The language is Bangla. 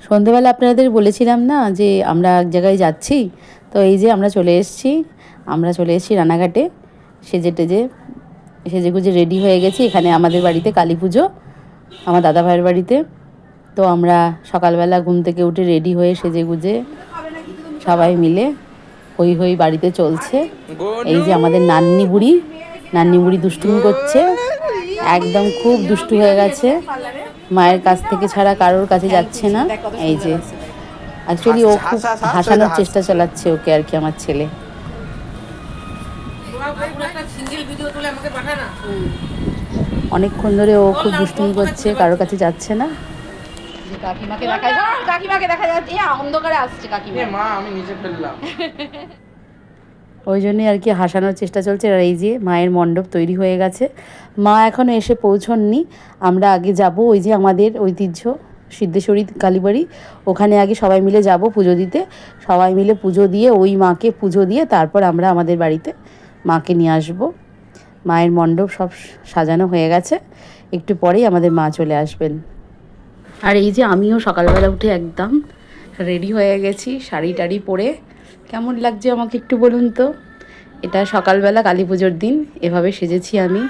সন্ধেবেলা আপনাদের বলেছিলাম না যে আমরা এক জায়গায় যাচ্ছি, তো এই যে আমরা চলে এসেছি রানাঘাটে। সেজেগুজে রেডি হয়ে গেছি। এখানে আমাদের বাড়িতে কালী পুজো, আমার দাদা ভাইয়ের বাড়িতে। তো আমরা সকালবেলা ঘুম থেকে উঠে রেডি হয়ে সেজেগুজে সবাই মিলে হই হই বাড়িতে চলছে। এই যে আমাদের নান্নি বুড়ি দুষ্টুমি করছে, একদম খুব দুষ্টু হয়ে গেছে, মায়ের কাছ থেকে ছাড়া কারোর কাছে যাচ্ছে না। এই যে অ্যাকচুয়ালি ও খুব হাসানোর চেষ্টা চালাচ্ছে ওকে আর কি, আমার ছেলে। অনেকক্ষণ ধরে ও খুব দুষ্টুমি করছে, কারোর কাছে যাচ্ছে না। কাকিমাকে দেখা যাচ্ছে, অন্ধকারে আসছে কাকিমা, আমি নিচে ফেললাম। ওই জন্যই আর কি হাসানোর চেষ্টা চলছে। আর এই যে মায়ের মণ্ডপ তৈরি হয়ে গেছে, মা এখনও এসে পৌঁছননি। আমরা আগে যাব, ওই যে আমাদের ঐতিহ্য সিদ্ধেশ্বরী কালীবাড়ি, ওখানে আগে সবাই মিলে যাব পুজো দিতে। সবাই মিলে পুজো দিয়ে ওই মাকে পুজো দিয়ে তারপর আমরা আমাদের বাড়িতে মাকে নিয়ে আসব। মায়ের মণ্ডপ সব সাজানো হয়ে গেছে, একটু পরেই আমাদের মা চলে আসবেন। আর এই যে আমিও সকালবেলা উঠে একদম রেডি হয়ে গেছি, শাড়ি টাড়ি পরে। কেমন লাগছে আমাকে একটু বলুন তো। এটা সকালবেলা কালী পুজোর দিন, এভাবে সেজেছি আমি।